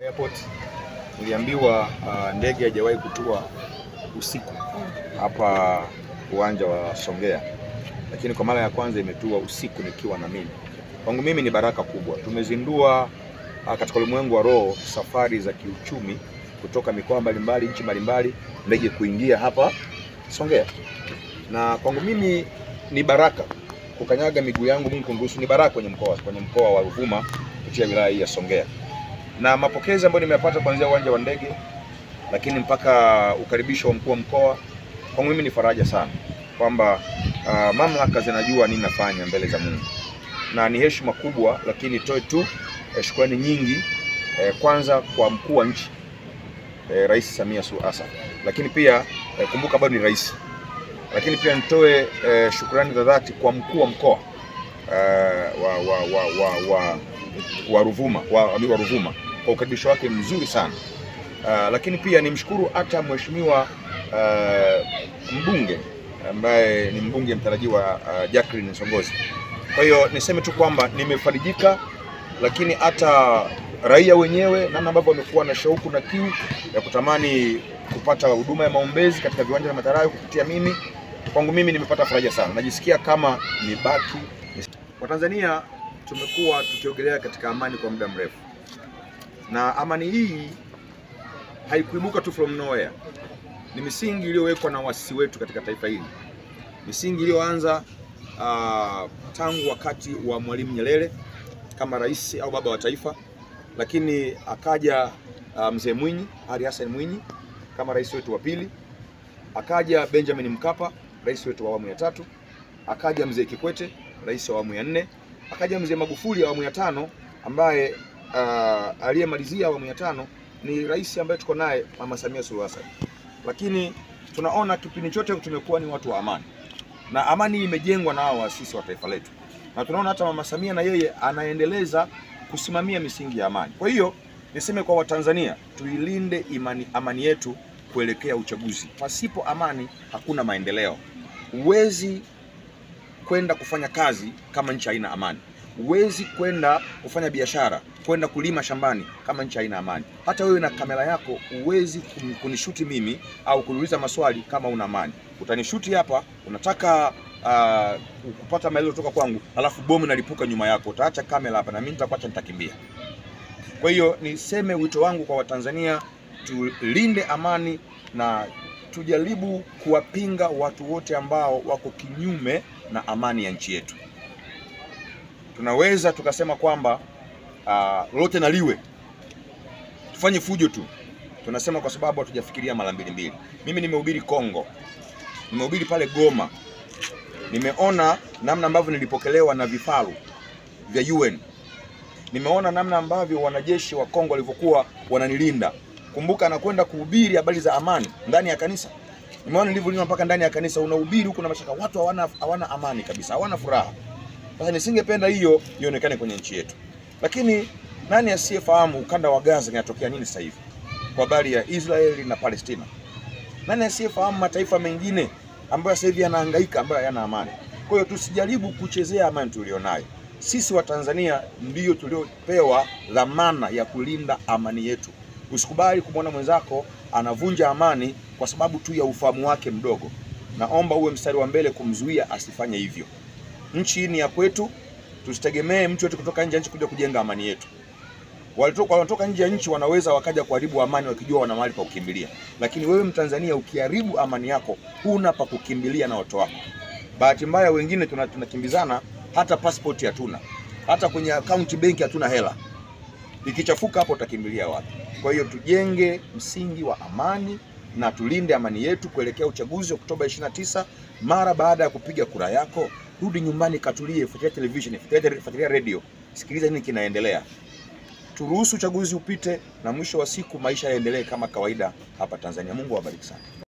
Airport niliambiwa ndege haijawahi kutua usiku hapa uwanja wa Songea, lakini kwa mara ya kwanza imetua usiku nikiwa na mimi. Kwangu mimi ni baraka kubwa. Tumezindua katika ulimwengu wa roho safari za kiuchumi kutoka mikoa mbalimbali, nchi mbalimbali, ndege kuingia hapa Songea, na kwangu mimi ni baraka kukanyaga miguu yangu, Mungu kuniruhusu, ni baraka kwenye mkoa wa Ruvuma kupitia wilaya hii ya Songea. Na mapokezi ambayo nimepata kuanzia uwanja wa ndege lakini mpaka ukaribisho wa mkuu wa mkoa, kwangu mimi ni faraja sana kwamba mamlaka zinajua nini nafanya mbele za Mungu, na ni heshima kubwa. Lakini toe tu shukrani nyingi kwanza kwa mkuu wa nchi Rais Samia Suluhu Hassan, lakini pia kumbuka bado ni rais, lakini pia nitoe shukrani za dhati kwa mkuu wa mkoa wa Ruvuma kwa ukaribisho wake mzuri sana. Lakini pia nimshukuru hata mheshimiwa mbunge ambaye ni mbunge mtarajiwa Jacqueline Nsongozi. Kwa hiyo niseme tu kwamba nimefarijika, lakini hata raia wenyewe namna ambavyo wamekuwa na shauku na kiu ya kutamani kupata huduma ya maombezi katika viwanja vya Matarayo kupitia mimi, kwangu mimi nimepata faraja sana. Najisikia kama nibaki. Watanzania tumekuwa tukiogelea katika amani kwa muda mrefu, na amani hii haikuibuka tu from nowhere. Ni misingi iliyowekwa na waasisi wetu katika taifa hili, misingi iliyoanza tangu wakati wa Mwalimu Nyerere kama rais au baba wa taifa, lakini akaja mzee Mwinyi, Ali Hassan Mwinyi kama rais wetu wa pili, akaja Benjamin Mkapa, rais wetu wa awamu ya tatu, akaja mzee Kikwete, rais wa awamu ya nne, akaja mzee Magufuli awamu ya tano, ambaye aliyemalizia awamu ya tano ni rais ambaye tuko naye Mama Samia Suluhu Hassan. Lakini tunaona kipindi chote tumekuwa ni watu wa amani, na amani imejengwa na hao waasisi wa taifa letu, na tunaona hata Mama Samia na yeye anaendeleza kusimamia misingi ya amani. Kwa hiyo niseme kwa Watanzania, tuilinde amani yetu kuelekea uchaguzi. Pasipo amani hakuna maendeleo. Huwezi kwenda kufanya kazi kama nchi haina amani. Huwezi kwenda kufanya biashara, kwenda kulima shambani kama nchi haina amani. Hata wewe na kamera yako huwezi kunishuti mimi au kuniuliza maswali kama una amani. Utanishuti hapa, unataka kupata maelezo kutoka kwangu, alafu bomu nalipuka nyuma yako, utaacha kamera hapa na mimi nitakuacha, nitakimbia. Kwa hiyo niseme wito wangu kwa Watanzania, tulinde amani na tujaribu kuwapinga watu wote ambao wako kinyume na amani ya nchi yetu. Tunaweza tukasema kwamba lolote na liwe, tufanye fujo tu. Tunasema kwa sababu hatujafikiria mara mbili. Mimi nimehubiri Kongo, nimehubiri pale Goma, nimeona namna ambavyo nilipokelewa na vifaru vya UN. Nimeona namna ambavyo wanajeshi wa Kongo walivyokuwa wananilinda. Kumbuka anakwenda kuhubiri habari za amani ndani ya kanisa. Nimeona nilivyolinda mpaka ndani ya kanisa, unahubiri huko na mashaka, watu hawana amani kabisa, hawana furaha. Sasa nisingependa hiyo ionekane kwenye nchi yetu. Lakini nani asiyefahamu ukanda wa Gaza inatokea nini sasa hivi kwa habari ya Israeli na Palestina? Nani asiyefahamu mataifa mengine ambayo sasa hivi yanahangaika, ambayo hayana amani? Kwa hiyo tusijaribu kuchezea amani tulionayo. Sisi wa Tanzania ndio tuliopewa dhamana ya kulinda amani yetu. Usikubali kumwona mwenzako anavunja amani kwa sababu tu ya ufahamu wake mdogo. Naomba uwe mstari wa mbele kumzuia asifanye hivyo. Nchi ni ya kwetu, tusitegemee mtu yote kutoka nje ya nchi kuja kujenga amani yetu. Wanatoka nje ya nchi wanaweza wakaja kuharibu amani wakijua wana mahali pa kukimbilia. Lakini wewe Mtanzania ukiharibu amani yako, huna pa kukimbilia na watu wako. Bahati mbaya wengine tunakimbizana, hata passport hatuna, hata kwenye account benki hatuna hela. Ikichafuka hapo utakimbilia wapi? Kwa hiyo tujenge msingi wa amani na tulinde amani yetu kuelekea uchaguzi wa Oktoba 29. Mara baada ya kupiga kura yako, rudi nyumbani, katulie, fuatilia television, fuatilia radio, sikiliza nini kinaendelea. Turuhusu uchaguzi upite na mwisho wa siku maisha yaendelee kama kawaida hapa Tanzania. Mungu awabariki sana.